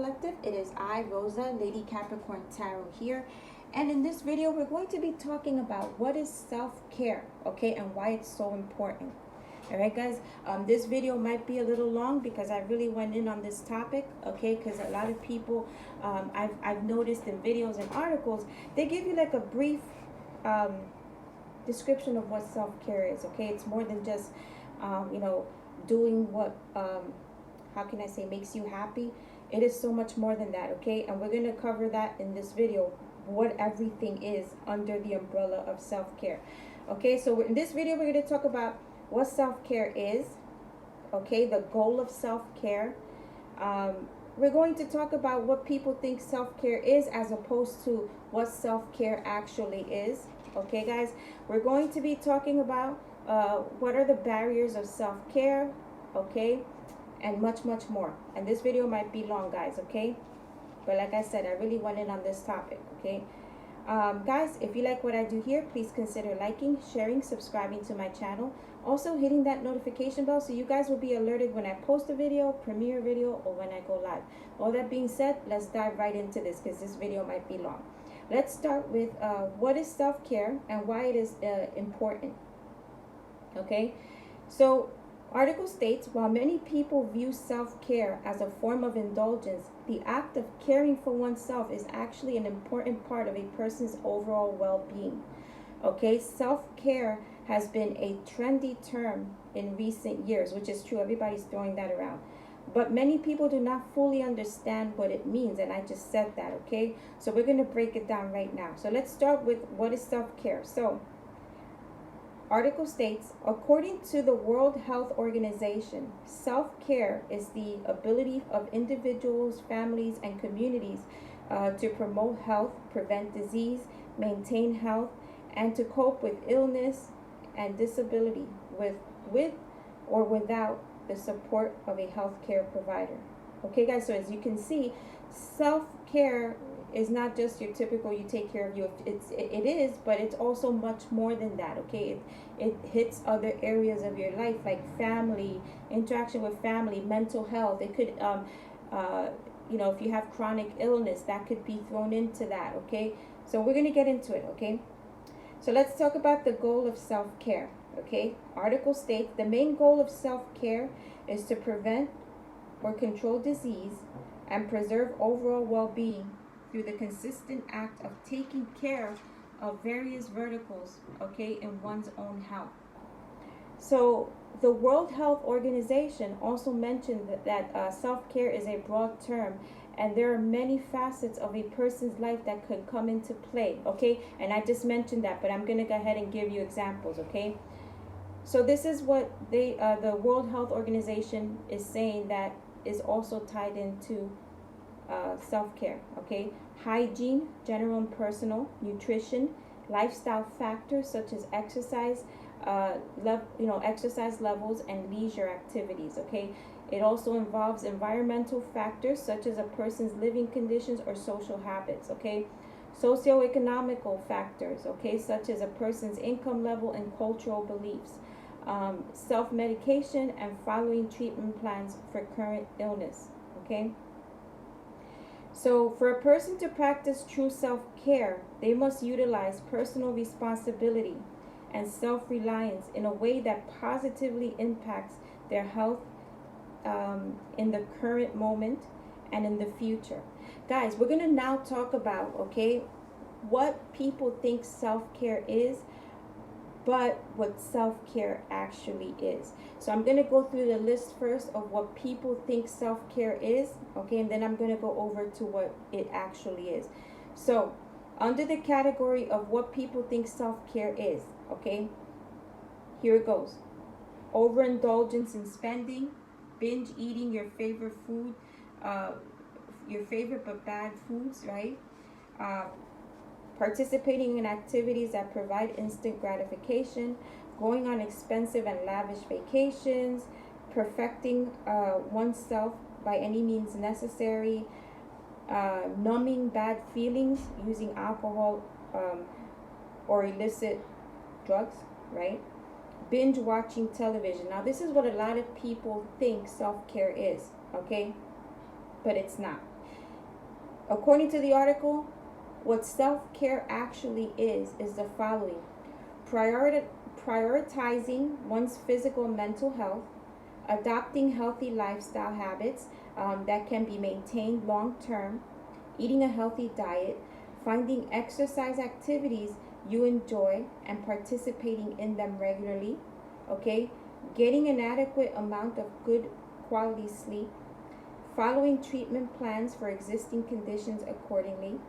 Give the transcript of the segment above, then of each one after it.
Collective. It is I, Rosa, Lady Capricorn Tarot here. And in this video, we're going to be talking about what is self-care, okay, and why it's so important. All right, guys, this video might be a little long because I really went in on this topic, okay, because a lot of people, I've noticed in videos and articles, they give you like a brief description of what self-care is, okay? It's more than just, doing what, how can I say, makes you happy. It is so much more than that, okay? And we're going to cover that in this video, what everything is under the umbrella of self-care. Okay, so in this video, we're going to talk about what self-care is, okay, the goal of self-care. We're going to talk about what people think self-care is as opposed to what self-care actually is, okay, guys? We're going to be talking about what are the barriers of self-care, okay, and much more. And this video might be long, guys, okay? But like I said, I really went in on this topic, okay? Guys, if you like what I do here, please consider liking, sharing, subscribing to my channel. Also hitting that notification bell so you guys will be alerted when I post a video, premiere a video, or when I go live. All that being said, let's dive right into this because this video might be long. Let's start with what is self-care and why it is important, okay? So article states, while many people view self-care as a form of indulgence, the act of caring for oneself is actually an important part of a person's overall well-being. Okay, self-care has been a trendy term in recent years, which is true. Everybody's throwing that around. But many people do not fully understand what it means, and I just said that, okay? So we're going to break it down right now. So let's start with what is self-care. So article states, according to the World Health Organization, self-care is the ability of individuals, families, and communities to promote health, prevent disease, maintain health, and to cope with illness and disability with or without the support of a healthcare provider. Okay, guys, so as you can see, self-care is not just your typical you take care of you. It is, but it's also much more than that, okay? It hits other areas of your life like family, interaction with family, mental health. It could if you have chronic illness, that could be thrown into that, okay? So we're going to get into it, okay? So let's talk about the goal of self-care, okay? Article states, the main goal of self-care is to prevent or control disease and preserve overall well-being through the consistent act of taking care of various verticals, okay, in one's own health. So the World Health Organization also mentioned that self-care is a broad term, and there are many facets of a person's life that could come into play, okay? And I just mentioned that, but I'm going to go ahead and give you examples, okay? So this is what the World Health Organization is saying that is also tied into self-care, okay? Hygiene, general and personal, nutrition, lifestyle factors such as exercise, exercise levels and leisure activities, okay? It also involves environmental factors such as a person's living conditions or social habits, okay? Socioeconomical factors, okay, such as a person's income level and cultural beliefs. Self-medication and following treatment plans for current illness, okay? So for a person to practice true self-care, they must utilize personal responsibility and self-reliance in a way that positively impacts their health in the current moment and in the future. Guys, we're going to now talk about, okay, what people think self-care is, but what self-care actually is. So I'm going to go through the list first of what people think self-care is, okay, and then I'm going to go over to what it actually is. So under the category of what people think self-care is, okay, here it goes. Overindulgence in spending, binge eating your favorite food, your favorite but bad foods, right? Participating in activities that provide instant gratification, going on expensive and lavish vacations, perfecting oneself by any means necessary, numbing bad feelings using alcohol or illicit drugs, right? Binge watching television. Now, this is what a lot of people think self-care is, okay? But it's not. According to the article, what self-care actually is the following: prioritizing one's physical and mental health, adopting healthy lifestyle habits that can be maintained long term, eating a healthy diet, finding exercise activities you enjoy and participating in them regularly, okay, getting an adequate amount of good quality sleep, following treatment plans for existing conditions accordingly,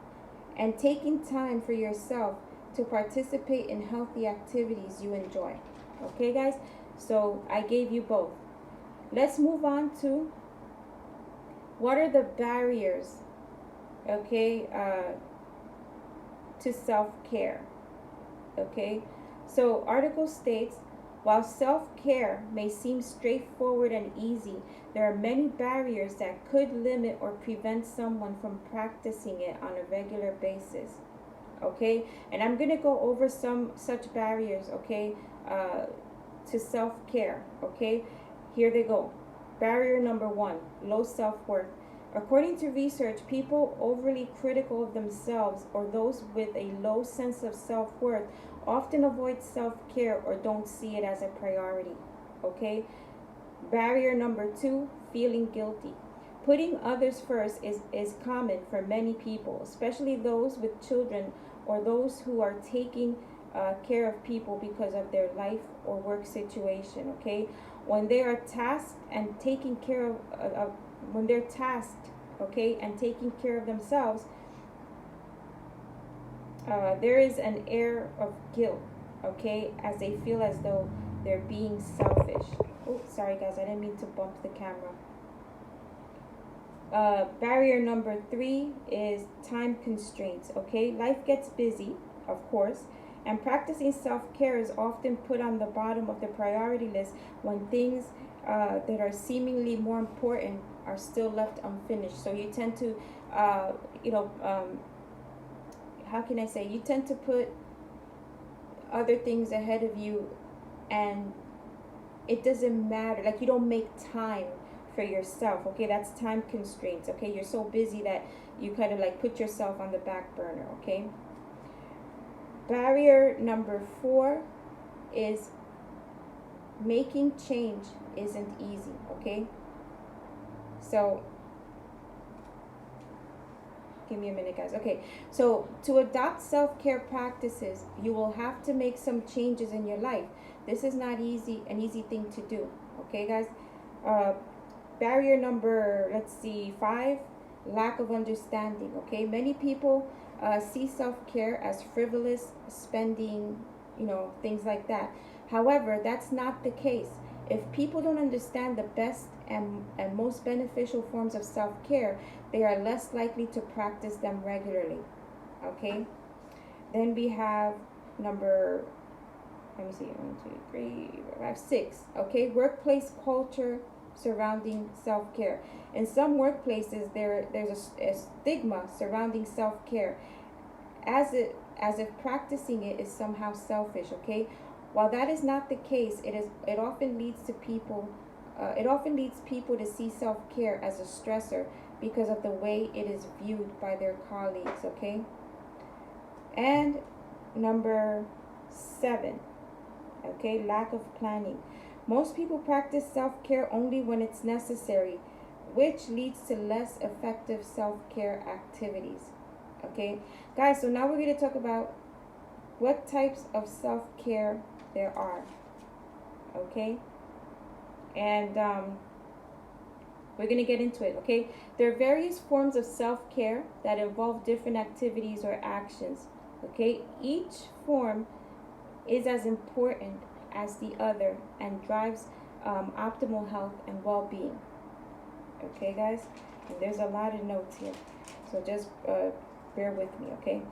and taking time for yourself to participate in healthy activities you enjoy. Okay, guys? So I gave you both. Let's move on to what are the barriers, okay, to self-care. Okay, so article states, while self-care may seem straightforward and easy, there are many barriers that could limit or prevent someone from practicing it on a regular basis. Okay, and I'm going to go over some such barriers, okay, to self-care. Okay, here they go. Barrier number 1, low self-worth. According to research, people overly critical of themselves or those with a low sense of self-worth often avoid self-care or don't see it as a priority. Okay? Barrier number 2, feeling guilty. Putting others first is common for many people, especially those with children or those who are taking care of people because of their life or work situation. Okay? When they are tasked and taking care of when they're tasked, okay, and taking care of themselves, there is an air of guilt, okay, as they feel as though they're being selfish. Oh, sorry guys, I didn't mean to bump the camera. Barrier number 3 is time constraints, okay? Life gets busy, of course, and practicing self-care is often put on the bottom of the priority list when things that are seemingly more important are still left unfinished. So you tend to, how can I say, you tend to put other things ahead of you, and it doesn't matter, like you don't make time for yourself. Okay, that's time constraints. Okay, you're so busy that you kind of like put yourself on the back burner. Okay, barrier number 4 is making change isn't easy. Okay, so give me a minute, guys. Okay, so to adopt self-care practices, you will have to make some changes in your life. This is not an easy thing to do. Okay, guys. Barrier number, let's see, 5, lack of understanding. Okay, many people see self-care as frivolous spending, things like that. However, that's not the case. If people don't understand the best and most beneficial forms of self-care, they are less likely to practice them regularly. Okay, then we have number, let me see, 1, 2, 3, 4, 5, 6. Okay, workplace culture surrounding self-care. In some workplaces, there's a stigma surrounding self-care, as if practicing it is somehow selfish. Okay, while that is not the case, it often leads people to see self-care as a stressor because of the way it is viewed by their colleagues. Okay, and number 7, okay, lack of planning. Most people practice self-care only when it's necessary, which leads to less effective self-care activities. Okay, guys, so now we're going to talk about what types of self-care there are. Okay, and we're going to get into it. Okay, there are various forms of self-care that involve different activities or actions. Okay, each form is as important as the other and drives optimal health and well-being. Okay, guys, and there's a lot of notes here, so just bear with me. Okay,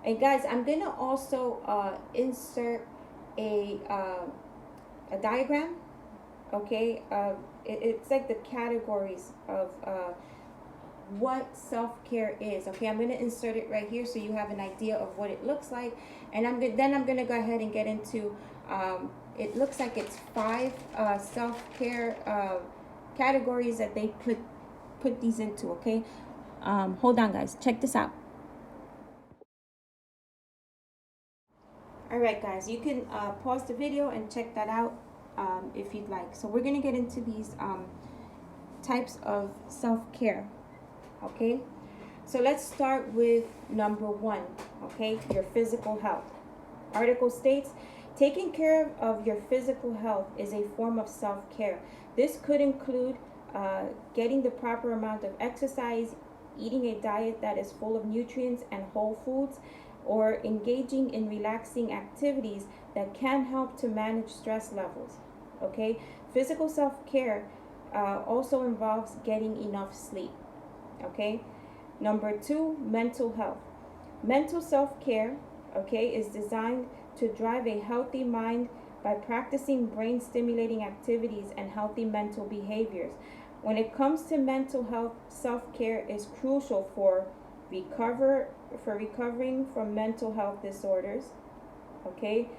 and guys, I'm gonna also insert a diagram. Okay, it's like the categories of what self-care is. Okay, I'm going to insert it right here so you have an idea of what it looks like, and I'm going to go ahead and get into it looks like it's 5 self-care categories that they put these into. Okay, Hold on, guys. Check this out. All right, guys. You can pause the video and check that out if you'd like. So we're going to get into these types of self-care, okay? So let's start with number 1, okay? Your physical health. Article states, taking care of your physical health is a form of self-care. This could include getting the proper amount of exercise, eating a diet that is full of nutrients and whole foods, or engaging in relaxing activities that can help to manage stress levels, okay? Physical self-care also involves getting enough sleep, okay? Number 2, mental health. Mental self-care, okay, is designed to drive a healthy mind by practicing brain-stimulating activities and healthy mental behaviors. When it comes to mental health, self-care is crucial for recovering from mental health disorders, okay?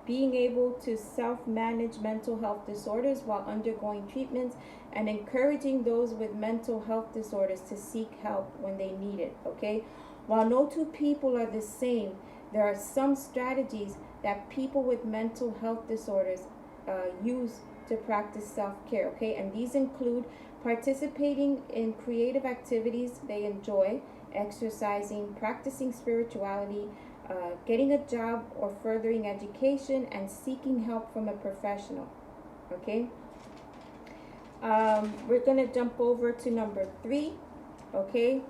Being able to self-manage mental health disorders while undergoing treatments, and encouraging those with mental health disorders to seek help when they need it, okay? While no two people are the same, there are some strategies that people with mental health disorders use to practice self-care, okay? And these include participating in creative activities they enjoy, exercising, practicing spirituality, getting a job or furthering education, and seeking help from a professional, okay? We're going to jump over to number 3, okay?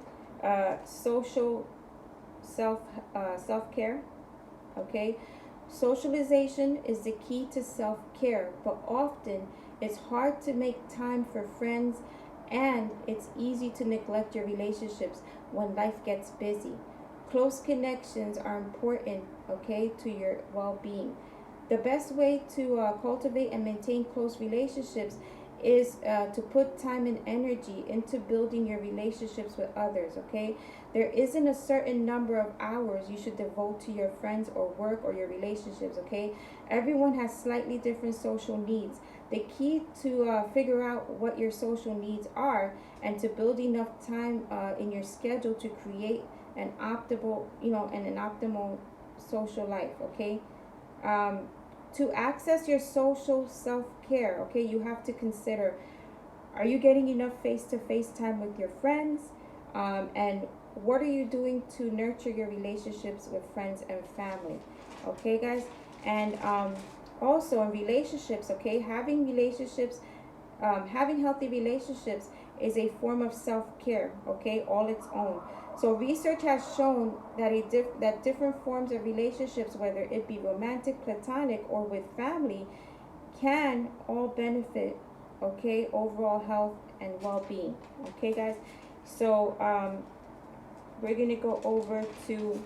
Social self-care, okay? Socialization is the key to self-care, but often it's hard to make time for friends, and it's easy to neglect your relationships when life gets busy. Close connections are important, okay, to your well-being. The best way to cultivate and maintain close relationships is to put time and energy into building your relationships with others, okay? There isn't a certain number of hours you should devote to your friends or work or your relationships, okay? Everyone has slightly different social needs. The key to figure out what your social needs are and to build enough time in your schedule to create an optimal, an optimal social life, okay? To access your social self-care, okay, you have to consider, are you getting enough face-to-face time with your friends? And what are you doing to nurture your relationships with friends and family? Okay, guys? And also in relationships, okay, having healthy relationships is a form of self-care, okay, all its own. So research has shown that different forms of relationships, whether it be romantic, platonic, or with family, can all benefit, okay, overall health and well-being. Okay, guys? So we're going to go over to...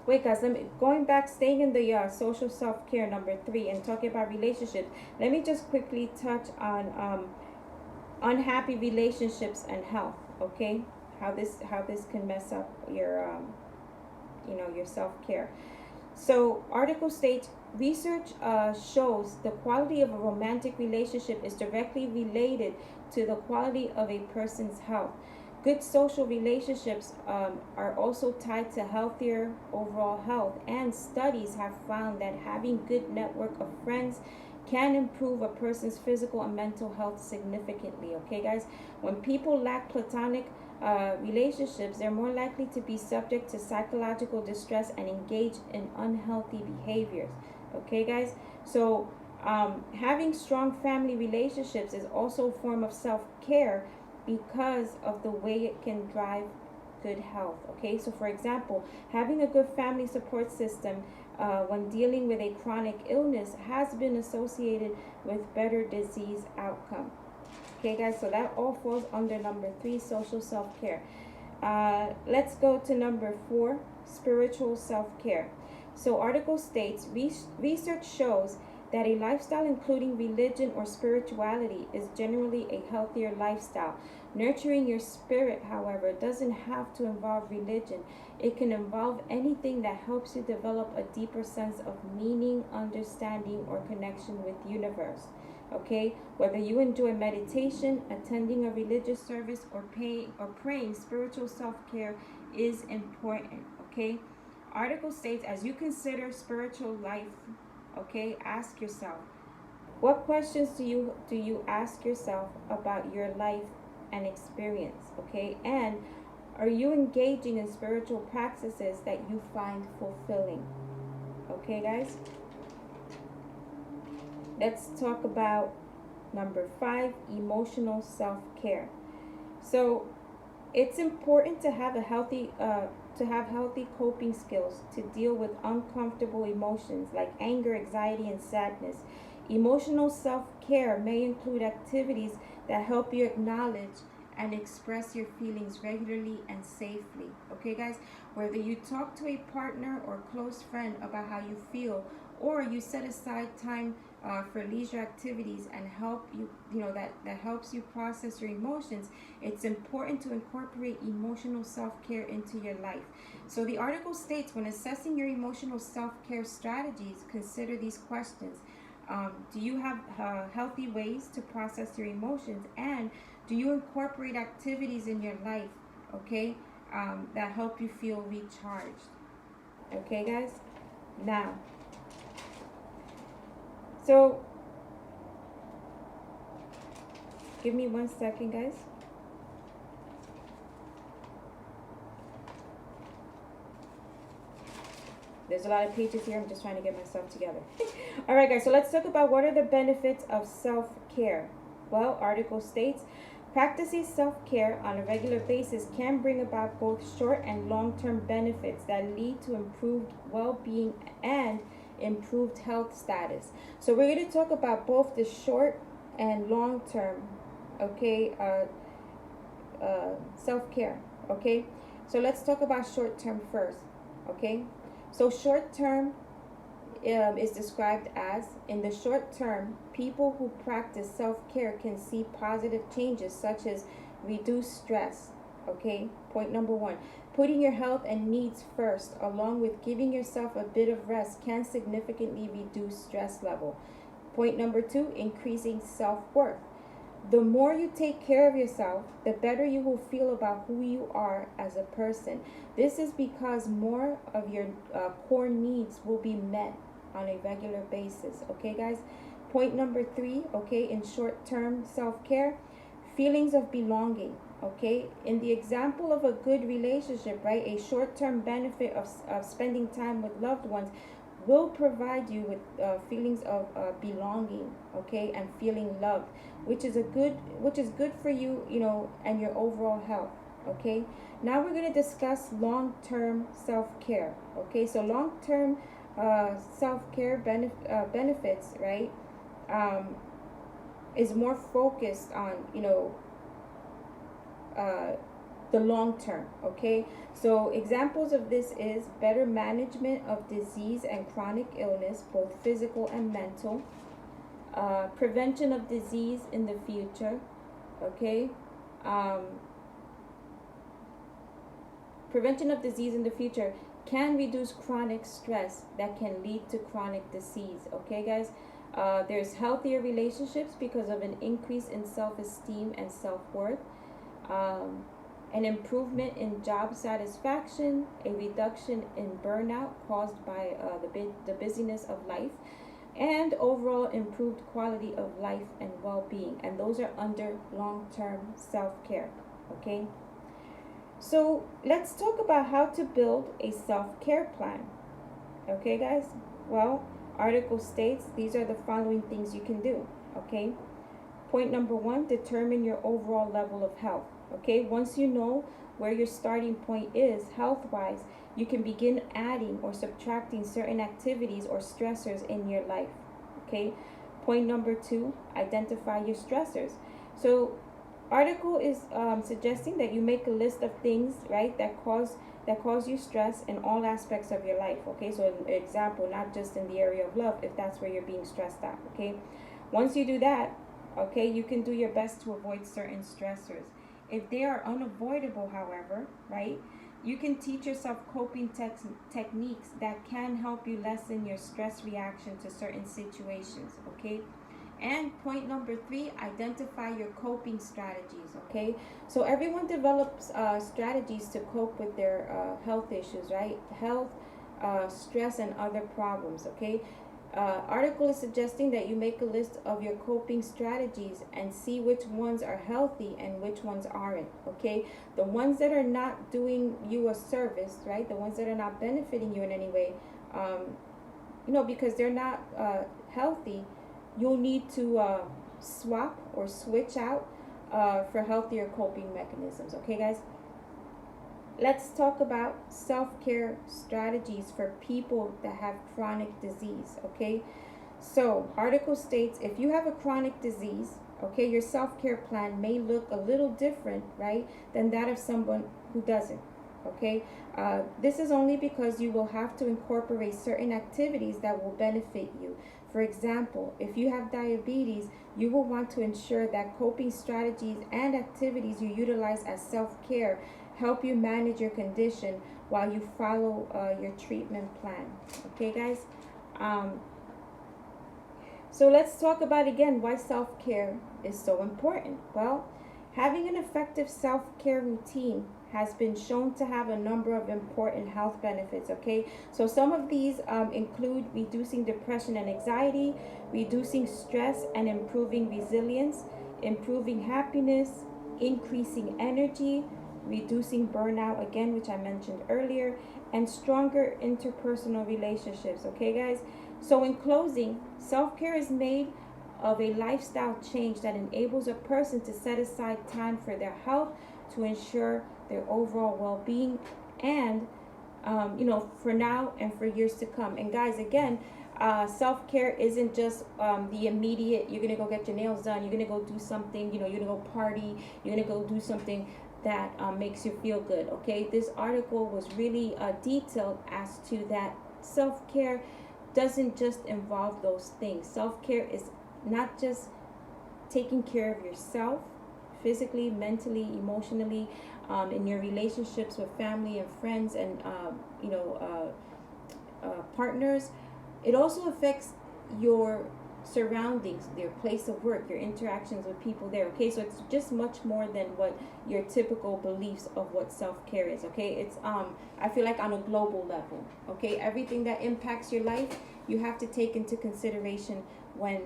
Wait, guys, going back, staying in the social self-care, number 3, and talking about relationships, let me just quickly touch on unhappy relationships and health, okay? How this can mess up your your self-care. So article states, research shows the quality of a romantic relationship is directly related to the quality of a person's health. Good social relationships are also tied to healthier overall health, and studies have found that having good network of friends can improve a person's physical and mental health significantly, okay, guys? When people lack platonic relationships, they're more likely to be subject to psychological distress and engage in unhealthy behaviors, okay, guys? So having strong family relationships is also a form of self-care because of the way it can drive good health, okay? So for example, having a good family support system when dealing with a chronic illness has been associated with better disease outcome. Okay, guys, so that all falls under number 3, social self-care. Let's go to number 4, spiritual self-care. So article states, research shows that a lifestyle including religion or spirituality is generally a healthier lifestyle. Nurturing your spirit, however, doesn't have to involve religion. It can involve anything that helps you develop a deeper sense of meaning, understanding, or connection with the universe. Okay, whether you enjoy meditation, attending a religious service, or praying, spiritual self-care is important. Okay, article states, as you consider spiritual life, okay, ask yourself, what questions do you ask yourself about your life and experience? Okay, and are you engaging in spiritual practices that you find fulfilling? Okay, guys, let's talk about number 5, emotional self-care. So it's important to have healthy coping skills to deal with uncomfortable emotions like anger, anxiety, and sadness. Emotional self-care may include activities that help you acknowledge and express your feelings regularly and safely. Okay, guys, whether you talk to a partner or close friend about how you feel, or you set aside time for leisure activities and help you, that helps you process your emotions, it's important to incorporate emotional self-care into your life. So the article states, when assessing your emotional self-care strategies, consider these questions. Do you have healthy ways to process your emotions? And do you incorporate activities in your life, okay, that help you feel recharged? Okay, guys? Now, so give me 1 second, guys. There's a lot of pages here. I'm just trying to get myself together. All right, guys. So let's talk about what are the benefits of self-care. Well, article states, practicing self-care on a regular basis can bring about both short and long-term benefits that lead to improved well-being and improved health status. So we're going to talk about both the short and long-term, okay, self-care. Okay, so let's talk about short-term first. Okay. So short term is described as, in the short term, people who practice self-care can see positive changes such as reduced stress. Okay, point number 1. Putting your health and needs first, along with giving yourself a bit of rest, can significantly reduce stress level. Point number 2, increasing self-worth. The more you take care of yourself, the better you will feel about who you are as a person. This is because more of your core needs will be met on a regular basis. Okay, guys? Point number 3, okay, in short-term self-care, feelings of belonging. Okay, in the example of a good relationship, right, a short-term benefit of spending time with loved ones will provide you with feelings of belonging, okay, and feeling loved, which is good for you, and your overall health. Okay, now we're going to discuss long-term self-care. Okay, so long-term self-care benefits, right, is more focused on the long term. Okay, so examples of this is better management of disease and chronic illness, both physical and mental, prevention of disease in the future. Okay, prevention of disease in the future can reduce chronic stress that can lead to chronic disease. Okay, guys, there's healthier relationships because of an increase in self-esteem and self-worth, an improvement in job satisfaction, a reduction in burnout caused by the busyness of life, and overall improved quality of life and well-being. And those are under long-term self-care. Okay, so let's talk about how to build a self-care plan. Okay, guys, well, article states these are the following things you can do. Okay, point number 1, determine your overall level of health. Okay, once you know where your starting point is health-wise, you can begin adding or subtracting certain activities or stressors in your life. Okay, point number 2, identify your stressors. So article is suggesting that you make a list of things, right, that cause you stress in all aspects of your life. Okay, so an example, not just in the area of love, if that's where you're being stressed out. Okay, once you do that, okay, you can do your best to avoid certain stressors. If they are unavoidable, however, right, you can teach yourself coping techniques that can help you lessen your stress reaction to certain situations. Okay, And point number 3, identify your coping strategies, okay? So everyone develops strategies to cope with their health issues, right? Health, stress, and other problems, okay? Article is suggesting that you make a list of your coping strategies and see which ones are healthy and which ones aren't, okay? The ones that are not doing you a service, right? The ones that are not benefiting you in any way, because they're not healthy, you'll need to swap or switch out for healthier coping mechanisms, okay, guys? Let's talk about self-care strategies for people that have chronic disease, okay? So, article states if you have a chronic disease, okay, your self-care plan may look a little different, right, than that of someone who doesn't, okay? This is only because you will have to incorporate certain activities that will benefit you. For example, if you have diabetes, you will want to ensure that coping strategies and activities you utilize as self-care help you manage your condition while you follow your treatment plan. Okay, guys? So let's talk about again why self-care is so important. Well, having an effective self-care routine has been shown to have a number of important health benefits, okay? So some of these include reducing depression and anxiety, reducing stress and improving resilience, improving happiness, increasing energy, reducing burnout, again, which I mentioned earlier, and stronger interpersonal relationships, okay, guys? So in closing, self-care is made of a lifestyle change that enables a person to set aside time for their health to ensure their overall well-being and, for now and for years to come. And guys, again, self-care isn't just the immediate, you're going to go get your nails done, you're going to go do something, you're going to go party, you're going to go do something that makes you feel good, okay? This article was really detailed as to that self-care doesn't just involve those things. Self-care is not just taking care of yourself physically, mentally, emotionally, in your relationships with family and friends and partners. It also affects your surroundings, your place of work, your interactions with people there, okay? So it's just much more than what your typical beliefs of what self-care is, okay? It's I feel like on a global level, okay? Everything that impacts your life, you have to take into consideration when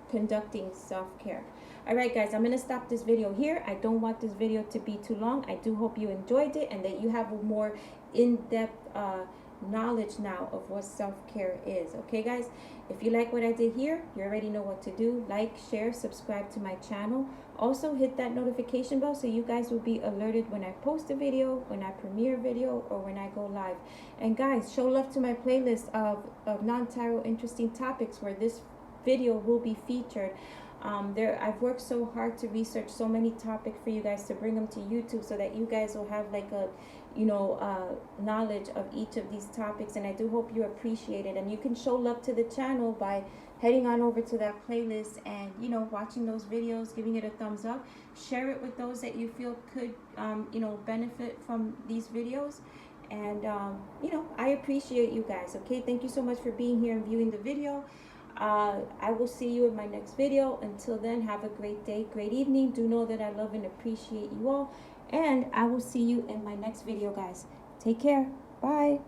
conducting self-care. All right, guys, I'm gonna stop this video here. I don't want this video to be too long. I do hope you enjoyed it and that you have a more in-depth knowledge now of what self-care is, okay, guys? If you like what I did here, you already know what to do. Like, share, subscribe to my channel. Also hit that notification bell so you guys will be alerted when I post a video, when I premiere a video, or when I go live. And guys, show love to my playlist of non-tarot interesting topics where this video will be featured. I've worked so hard to research so many topics for you guys to bring them to YouTube so that you guys will have like a knowledge of each of these topics, and I do hope you appreciate it. And you can show love to the channel by heading on over to that playlist and watching those videos, giving it a thumbs up, share it with those that you feel could benefit from these videos. And I appreciate you guys, okay? Thank you so much for being here and viewing the video. I will see you in my next video. Until then, have a great day, great evening. Do know that I love and appreciate you all, and I will see you in my next video, guys. Take care. Bye.